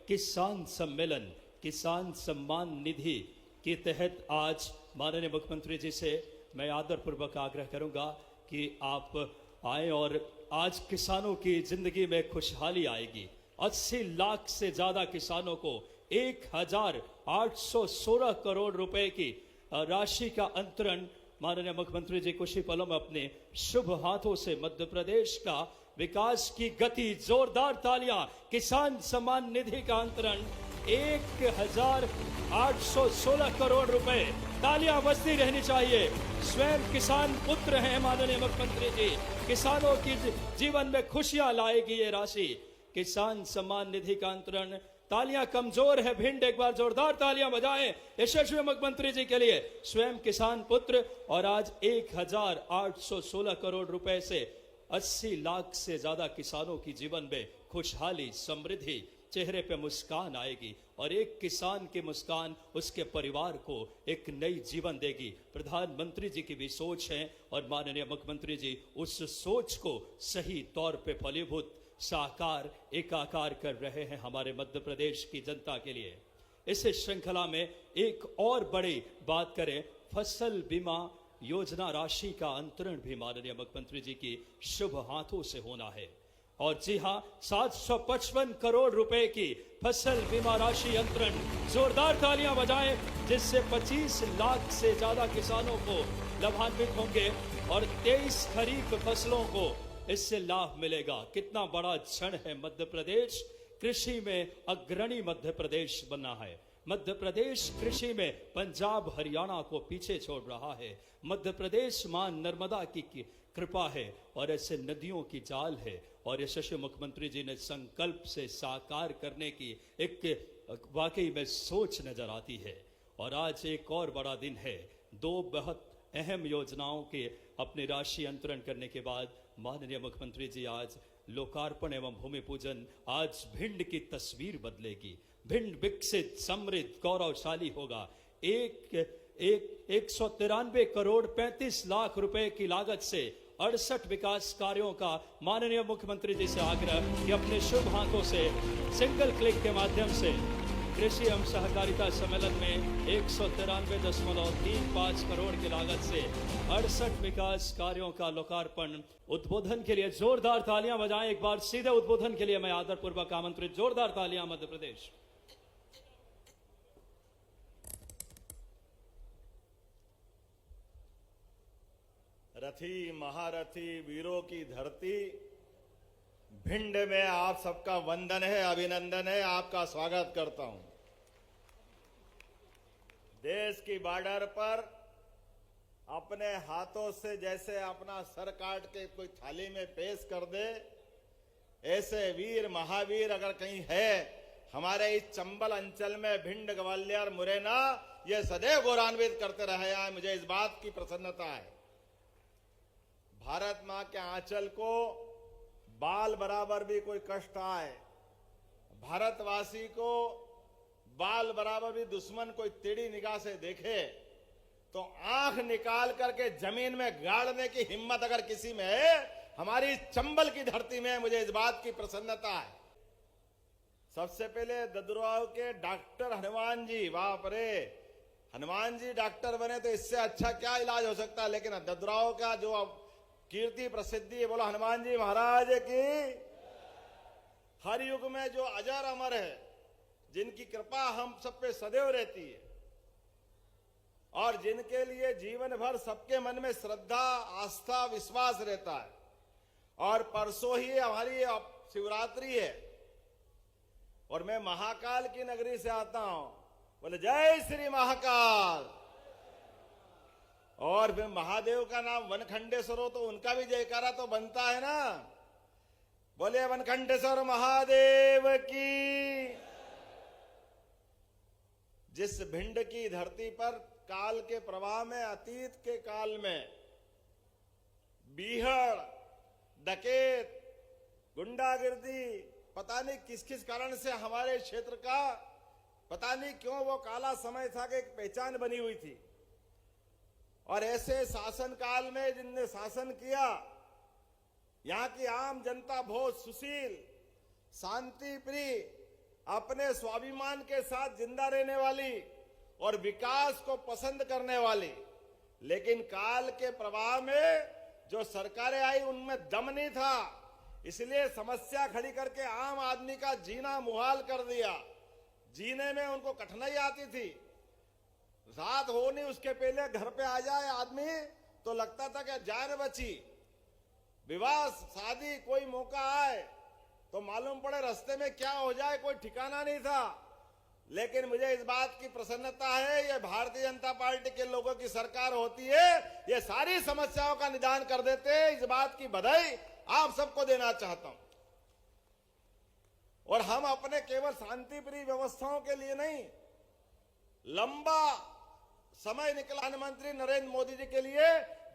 किसान सम्मेलन, किसान सम्मान निधि के तहत आज माननीय मुख्यमंत्री जी से मैं आदरपूर्वक आग्रह करूंगा कि आप आए और आज किसानों की जिंदगी में खुशहाली आएगी। 80 लाख से ज्यादा किसानों को 1816 करोड़ रुपए की राशि का अंतरण माननीय मुख्यमंत्री जी कुछ ही पलों में अपने शुभ हाथों से मध्य प्रदेश का विकास की गति, जोरदार तालियां, किसान सम्मान निधि का अंतरण 1816 करोड़ रुपए, तालियां बजती रहनी चाहिए। स्वयं किसान पुत्र हैं माननीय मुख्यमंत्री जी, किसानों की जीवन में खुशियां लाएगी ये राशि। किसान सम्मान निधि का अंतरण, तालियां कमजोर है भिंड, एक बार जोरदार तालियां बजाएं यशस्वी मुख्यमंत्री जी के लिए। स्वयं किसान पुत्र और आज 1816 करोड़ रुपए से 80 लाख से ज्यादा किसानों की जीवन में खुशहाली, समृद्धि, चेहरे पे मुस्कान आएगी और एक किसान की मुस्कान उसके परिवार को एक नई जीवन देगी। प्रधानमंत्री जी की भी सोच है और माननीय मुख्यमंत्री जी उस सोच को सही तौर पे फलीभूत, साकार, एकाकार कर रहे हैं हमारे मध्य प्रदेश की जनता के लिए। इस श्रृंखला में एक और बड़ी बात करें, फसल बीमा योजना राशि का अंतरण भी माननीय मुख्यमंत्री जी की शुभ हाथों से होना है। और जी हां, 755 करोड़ रुपए की फसल बीमा राशि अंतरण, जोरदार तालियां बजाएं, जिससे 25 लाख से ज्यादा किसानों को लाभान्वित होंगे और 23 खरीफ फसलों को इससे लाभ मिलेगा। कितना बड़ा क्षण है, मध्य प्रदेश कृषि में अग्रणी मध्य प्रदेश बना है। मध्य प्रदेश कृषि में पंजाब हरियाणा को पीछे छोड़ रहा है। मध्य प्रदेश मां नर्मदा की कृपा है और ऐसे नदियों की जाल है और यशस्वी मुख्यमंत्री जी ने संकल्प से साकार करने की एक वाकई में सोच नजर आती है। और आज एक और बड़ा दिन है, दो बहुत अहम योजनाओं के अपनी राशि अंतरण करने के बाद माननीय मुख्यमंत्री जी आज लोकार्पण एवं भूमि पूजन। आज भिंड की तस्वीर बदलेगी, भिंड विकसित, समृद्ध, गौरवशाली होगा। 193 करोड़ 35 लाख रुपए की लागत से 68 विकास कार्यों का माननीय मुख्यमंत्री जी से आग्रह कि अपने शुभ हाथों से सिंगल क्लिक के माध्यम से कृषि एवं सहकारिता सम्मेलन में 193.35 करोड़ की लागत से 68 विकास कार्यों का लोकार्पण। उद्बोधन के लिए जोरदार तालियां बजाएं एक बार। सीधे उद्बोधन के लिए मैं आदरपूर्वक आमंत्रित, जोरदार तालियां मध्य प्रदेश। रथी महारथी वीरों की धरती भिंड में आप सबका वंदन है, अभिनंदन है, आपका स्वागत करता हूं। देश की बॉर्डर पर अपने हाथों से जैसे अपना सर काट के कोई थाली में पेश कर दे, ऐसे वीर महावीर अगर कहीं है हमारे इस चंबल अंचल में, भिंड, ग्वालियर, मुरैना, ये सदैव गौरवान्वित करते रहे हैं। मुझे इस बात की प्रसन्नता है। भारत मां के आंचल को बाल बराबर भी कोई कष्ट आए, भारतवासी को बाल बराबर भी दुश्मन कोई टेढ़ी निगाह से देखे तो आंख निकाल करके जमीन में गाड़ने की हिम्मत अगर किसी में है, हमारी चंबल की धरती में मुझे इस बात की प्रसन्नता है। सबसे पहले ददुराव के डॉक्टर हनुमान जी, बाप रे, हनुमान जी डॉक्टर बने तो इससे अच्छा क्या इलाज हो सकता है। लेकिन ददुराव का जो कीर्ति प्रसिद्धि है, बोलो हनुमान जी महाराज की। हर युग में जो अजर अमर है, जिनकी कृपा हम सब पे सदैव रहती है और जिनके लिए जीवन भर सबके मन में श्रद्धा, आस्था, विश्वास रहता है। और परसों ही हमारी शिवरात्रि है और मैं महाकाल की नगरी से आता हूं, बोले जय श्री महाकाल। और फिर महादेव का नाम वनखंडेश्वर हो तो उनका भी जयकारा तो बनता है ना। बोले वनखंडेश्वर महादेव की। जिस भिंड की धरती पर काल के प्रवाह में, अतीत के काल में बीहड़, डकैत, गुंडागिर्दी, पता नहीं किस किस कारण से हमारे क्षेत्र का पता नहीं क्यों वो काला समय था कि एक पहचान बनी हुई थी। और ऐसे शासन काल में जिनने शासन किया, यहाँ की आम जनता बहुत सुशील, शांति प्रिय, अपने स्वाभिमान के साथ जिंदा रहने वाली और विकास को पसंद करने वाली, लेकिन काल के प्रवाह में जो सरकारें आई उनमें दम नहीं था, इसलिए समस्या खड़ी करके आम आदमी का जीना मुहाल कर दिया। जीने में उनको कठिनाई आती थी। रात हो नहीं उसके पहले घर पे आ जाए आदमी तो लगता था कि जान बची। विवाह शादी कोई मौका आए तो मालूम पड़े रास्ते में क्या हो जाए, कोई ठिकाना नहीं था। लेकिन मुझे इस बात की प्रसन्नता है, ये भारतीय जनता पार्टी के लोगों की सरकार होती है, ये सारी समस्याओं का निदान कर देते हैं। इस बात की बधाई आप सबको देना चाहता हूं। और हम अपने केवल शांति प्रिय व्यवस्थाओं के लिए नहीं, लंबा समय निकला प्रधानमंत्री नरेंद्र मोदी जी के लिए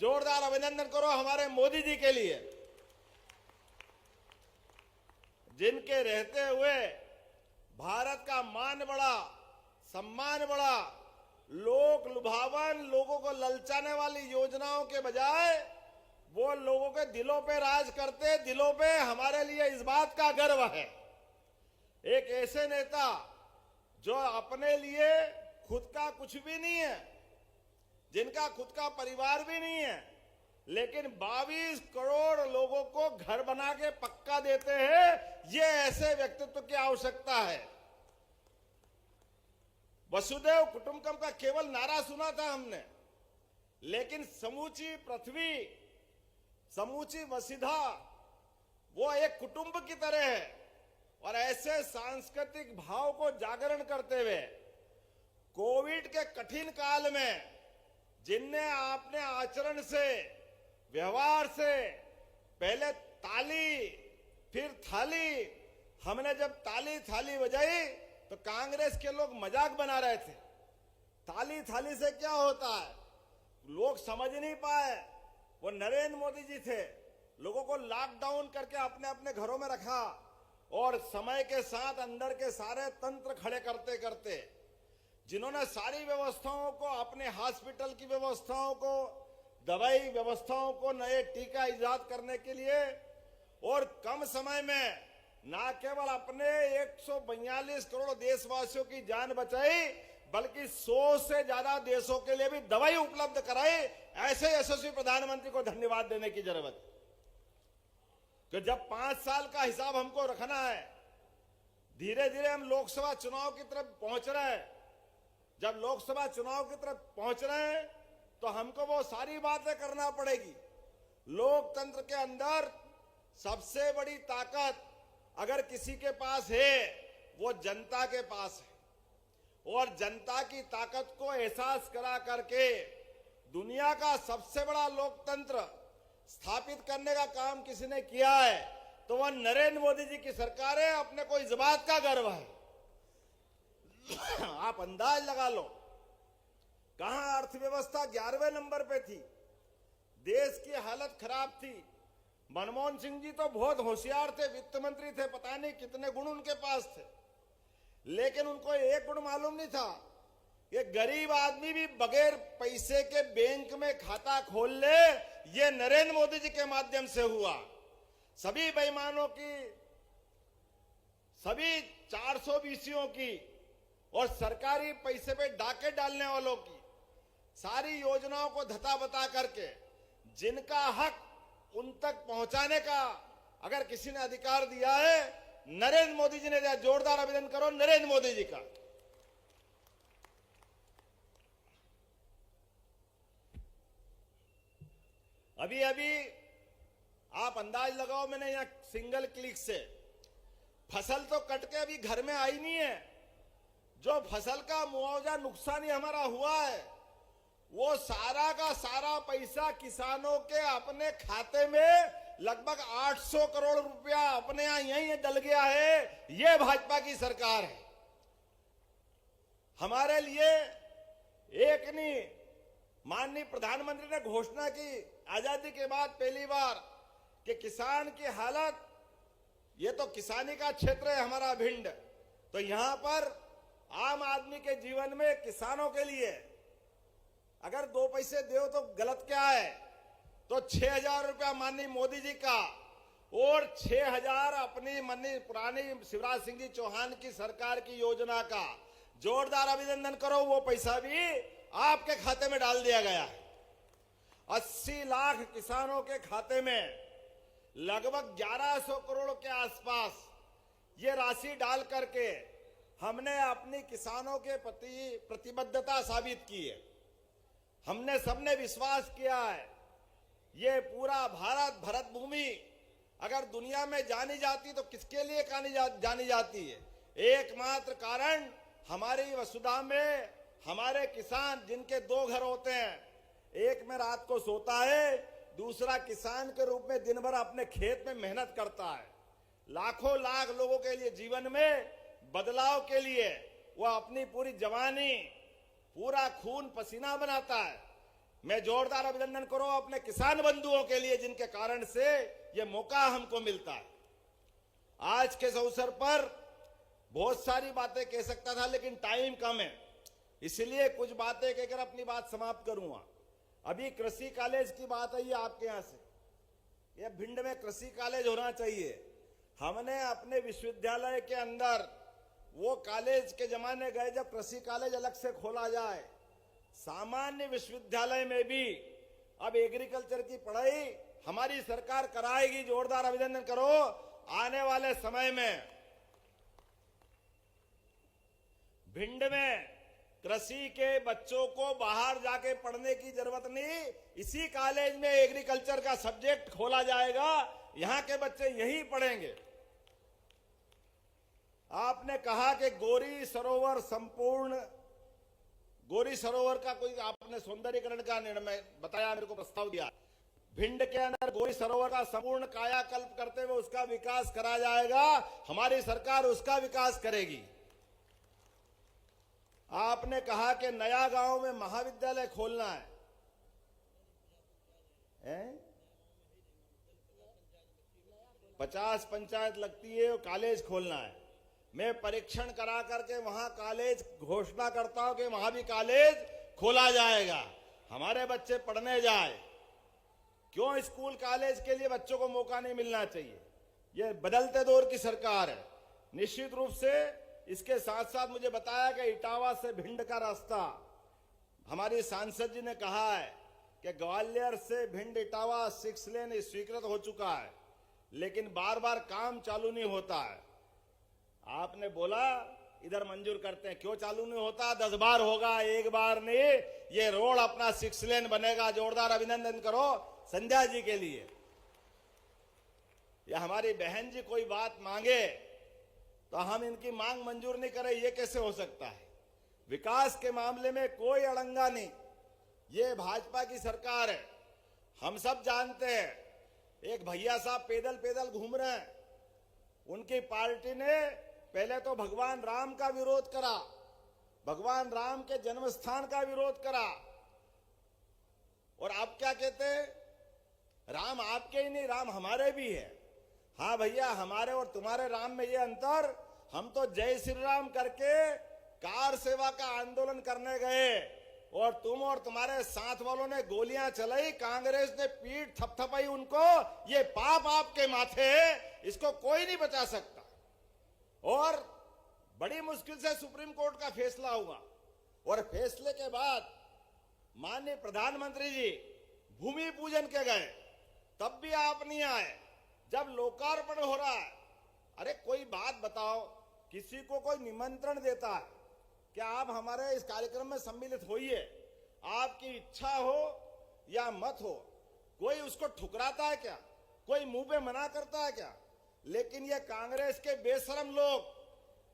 जोरदार अभिनंदन करो हमारे मोदी जी के लिए, जिनके रहते हुए भारत का मान बढ़ा, सम्मान बढ़ा। लोक लुभावन, लोगों को ललचाने वाली योजनाओं के बजाय वो लोगों के दिलों पे राज करते। दिलों पे हमारे लिए इस बात का गर्व है, एक ऐसे नेता जो अपने लिए खुद का कुछ भी नहीं है, जिनका खुद का परिवार भी नहीं है, लेकिन 22 करोड़ लोगों को घर बना के पक्का देते हैं। ये ऐसे व्यक्तित्व की आवश्यकता है। वसुदेव कुटुंबकम का केवल नारा सुना था हमने, लेकिन समूची पृथ्वी, समूची वसुधा वो एक कुटुंब की तरह है। और ऐसे सांस्कृतिक भाव को जागरण करते हुए कोविड के कठिन काल में जिनने आपने आचरण से, व्यवहार से, पहले ताली फिर थाली, हमने जब ताली थाली बजाई तो कांग्रेस के लोग मजाक बना रहे थे। ताली थाली से क्या होता है, लोग समझ नहीं पाए। वो नरेंद्र मोदी जी थे, लोगों को लॉकडाउन करके अपने अपने घरों में रखा और समय के साथ अंदर के सारे तंत्र खड़े करते करते जिन्होंने सारी व्यवस्थाओं को, अपने हॉस्पिटल की व्यवस्थाओं को, दवाई व्यवस्थाओं को, नए टीका इजाद करने के लिए और कम समय में न केवल अपने 142 करोड़ देशवासियों की जान बचाई, बल्कि 100 से ज्यादा देशों के लिए भी दवाई उपलब्ध कराई। ऐसे यशस्वी प्रधानमंत्री को धन्यवाद देने की जरूरत है कि जब 5 साल का हिसाब हमको रखना है, धीरे धीरे हम लोकसभा चुनाव की तरफ पहुंच रहे हैं। जब लोकसभा चुनाव की तरफ पहुंच रहे हैं तो हमको वो सारी बातें करना पड़ेगी। लोकतंत्र के अंदर सबसे बड़ी ताकत अगर किसी के पास है वो जनता के पास है, और जनता की ताकत को एहसास करा करके दुनिया का सबसे बड़ा लोकतंत्र स्थापित करने का काम किसी ने किया है तो वह नरेंद्र मोदी जी की सरकार है। अपने को इस बात का गर्व है। आप अंदाज लगा लो, कहां अर्थव्यवस्था 11वें नंबर पे थी, देश की हालत खराब थी। मनमोहन सिंह जी तो बहुत होशियार थे, वित्त मंत्री थे, पता नहीं कितने गुण उनके पास थे, लेकिन उनको एक गुण मालूम नहीं था कि गरीब आदमी भी बगैर पैसे के बैंक में खाता खोल ले। ये नरेंद्र मोदी जी के माध्यम से हुआ। सभी बेईमानों की, सभी 420 की और सरकारी पैसे पे डाके डालने वालों की सारी योजनाओं को धता बता करके जिनका हक उन तक पहुंचाने का अगर किसी ने अधिकार दिया है, नरेंद्र मोदी जी ने दिया। जोरदार अभिनंदन करो नरेंद्र मोदी जी का। अभी अभी आप अंदाज लगाओ, मैंने यहां सिंगल क्लिक से फसल तो कट के अभी घर में आई नहीं है। जो फसल का मुआवजा नुकसान ही हमारा हुआ है, वो सारा का सारा पैसा किसानों के अपने खाते में लगभग 800 करोड़ रुपया अपने यहां यहीं डल गया है। ये भाजपा की सरकार है। हमारे लिए एक नहीं, माननीय प्रधानमंत्री ने घोषणा की आजादी के बाद पहली बार कि किसान की हालत, ये तो किसानी का क्षेत्र है हमारा भिंड, तो यहां पर आम आदमी के जीवन में किसानों के लिए अगर 2 पैसे दो तो गलत क्या है, तो 6,000 रुपया माननीय मोदी जी का और 6,000 अपनी मनी पुरानी शिवराज सिंह जी चौहान की सरकार की योजना का जोरदार अभिनंदन करो। वो पैसा भी आपके खाते में डाल दिया गया है। 80 लाख किसानों के खाते में लगभग 1100 करोड़ के आसपास ये राशि डाल करके हमने अपनी किसानों के प्रति प्रतिबद्धता साबित की है। हमने सबने विश्वास किया है ये पूरा भारत भरत भूमि अगर दुनिया में जानी जाती तो किसके लिए जानी जाती है? एकमात्र कारण हमारी वसुधा में हमारे किसान जिनके 2 घर होते हैं, एक में रात को सोता है, दूसरा किसान के रूप में दिन भर अपने खेत में मेहनत करता है। लाखों लाख लोगों के लिए जीवन में बदलाव के लिए वो अपनी पूरी जवानी पूरा खून पसीना बनाता है। मैं जोरदार अभिनंदन करो अपने किसान बंधुओं के लिए जिनके कारण से ये मौका हमको मिलता है। आज के इस अवसर पर बहुत सारी बातें कह सकता था लेकिन टाइम कम है, इसलिए कुछ बातें कहकर अपनी बात समाप्त करूंगा। अभी कृषि कॉलेज की बात आई है आपके यहां से, ये भिंड में कृषि कॉलेज होना चाहिए। हमने अपने विश्वविद्यालय के अंदर वो कॉलेज के जमाने गए जब कृषि कॉलेज अलग से खोला जाए। सामान्य विश्वविद्यालय में भी अब एग्रीकल्चर की पढ़ाई हमारी सरकार कराएगी। जोरदार अभिनंदन करो। आने वाले समय में भिंड में कृषि के बच्चों को बाहर जाके पढ़ने की जरूरत नहीं, इसी कॉलेज में एग्रीकल्चर का सब्जेक्ट खोला जाएगा, यहां के बच्चे यही पढ़ेंगे। आपने कहा कि गोरी सरोवर का कोई आपने सौंदर्यीकरण का निर्णय बताया, मेरे को प्रस्ताव दिया। भिंड के अंदर गोरी सरोवर का संपूर्ण कायाकल्प करते हुए उसका विकास करा जाएगा। हमारी सरकार उसका विकास करेगी। आपने कहा कि नया गांव में महाविद्यालय खोलना है? 50 पंचायत लगती है, कॉलेज खोलना है। मैं परीक्षण करा करके वहां कॉलेज घोषणा करता हूं कि वहां भी कॉलेज खोला जाएगा, हमारे बच्चे पढ़ने जाए। क्यों स्कूल कॉलेज के लिए बच्चों को मौका नहीं मिलना चाहिए? यह बदलते दौर की सरकार है। निश्चित रूप से इसके साथ साथ मुझे बताया कि इटावा से भिंड का रास्ता हमारी सांसद जी ने कहा है कि ग्वालियर से भिंड इटावा 6 लेन स्वीकृत हो चुका है, लेकिन बार बार काम चालू नहीं होता है। आपने बोला इधर मंजूर करते हैं, क्यों चालू नहीं होता? 10 बार होगा, एक बार नहीं। ये रोड अपना 6 लेन बनेगा। जोरदार अभिनंदन करो संध्या जी के लिए। या हमारी बहन जी कोई बात मांगे तो हम इनकी मांग मंजूर नहीं करें, ये कैसे हो सकता है? विकास के मामले में कोई अड़ंगा नहीं। ये भाजपा की सरकार है, हम सब जानते हैं। एक भैया साहब पैदल पैदल घूम रहे हैं, उनकी पार्टी ने पहले तो भगवान राम का विरोध करा, भगवान राम के जन्म स्थान का विरोध करा, और अब क्या कहते हैं? राम आपके ही नहीं, राम हमारे भी है। हाँ भैया, हमारे और तुम्हारे राम में ये अंतर, हम तो जय श्री राम करके कार सेवा का आंदोलन करने गए और तुम और तुम्हारे साथ वालों ने गोलियां चलाई, कांग्रेस ने पीठ थपथपाई उनको। ये पाप आपके माथे है, इसको कोई नहीं बचा सकता। और बड़ी मुश्किल से सुप्रीम कोर्ट का फैसला हुआ, और फैसले के बाद माननीय प्रधानमंत्री जी भूमि पूजन के गए, तब भी आप नहीं आए। जब लोकार्पण हो रहा है, अरे कोई बात बताओ, किसी को कोई निमंत्रण देता है क्या आप हमारे इस कार्यक्रम में सम्मिलित होइए, आपकी इच्छा हो या मत हो, कोई उसको ठुकराता है क्या? कोई मुंह पे मना करता है क्या? लेकिन ये कांग्रेस के बेशरम लोग,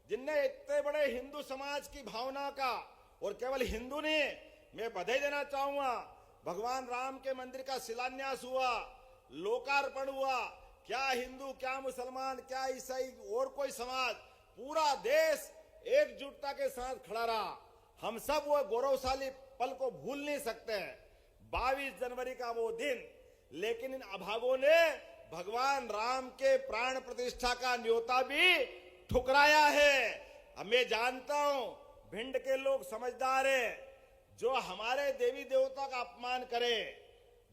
जिनने इतने बड़े हिंदू समाज की भावना का, और केवल हिंदू नहीं, मैं बधाई देना चाहूंगा, भगवान राम के मंदिर का शिलान्यास हुआ, लोकार्पण हुआ, क्या हिंदू, क्या मुसलमान, क्या ईसाई और कोई समाज, पूरा देश एकजुटता के साथ खड़ा रहा। हम सब वो गौरवशाली पल को भूल नहीं सकते हैं, 22 जनवरी का वो दिन। लेकिन इन अभागों ने भगवान राम के प्राण प्रतिष्ठा का न्योता भी ठुकराया है। अब मैं जानता हूं भिंड के लोग समझदार हैं, जो हमारे देवी देवता का अपमान करे,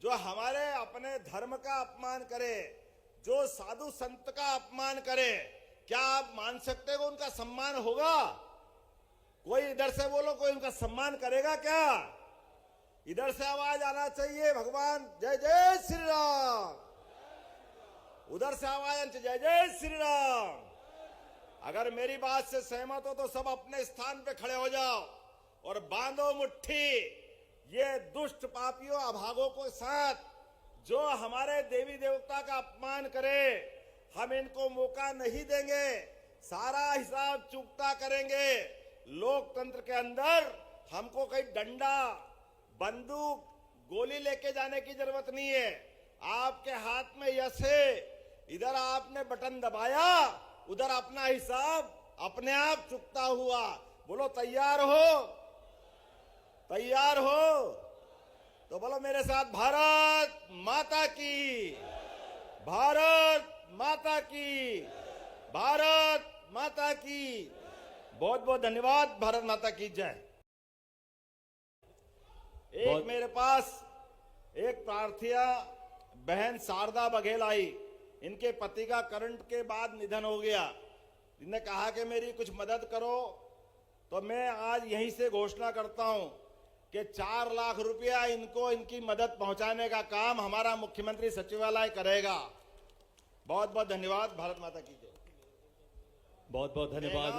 जो हमारे अपने धर्म का अपमान करे, जो साधु संत का अपमान करे, क्या आप मान सकते हो उनका सम्मान होगा? कोई इधर से बोलो, कोई उनका सम्मान करेगा क्या? इधर से आवाज आना चाहिए, भगवान जय जय श्री राम। उधर से आवाज आनी चाहिए, जय जय श्री राम। अगर मेरी बात से सहमत हो तो सब अपने स्थान पे खड़े हो जाओ और बांधो मुट्ठी ये दुष्ट पापियों अभागों के साथ जो हमारे देवी देवता का अपमान करे। हम इनको मौका नहीं देंगे, सारा हिसाब चुकता करेंगे। लोकतंत्र के अंदर हमको कहीं डंडा, बंदूक, गोली लेके जाने की जरूरत नहीं है। आपके हाथ में यश है, इधर आपने बटन दबाया, उधर अपना हिसाब अपने आप चुकता हुआ। बोलो तैयार हो? तैयार हो तो बोलो मेरे साथ, भारत माता की, भारत माता की, भारत माता की। बहुत बहुत धन्यवाद। भारत माता की जय। एक मेरे पास एक प्रार्थिया बहन शारदा बघेल आई। इनके पति का करंट के बाद निधन हो गया। इन्होंने कहा कि मेरी कुछ मदद करो, तो मैं आज यहीं से घोषणा करता हूं कि 4 लाख रुपया इनको इनकी मदद पहुंचाने का काम हमारा मुख्यमंत्री सचिवालय करेगा। बहुत बहुत धन्यवाद। भारत माता की जय। बहुत बहुत धन्यवाद।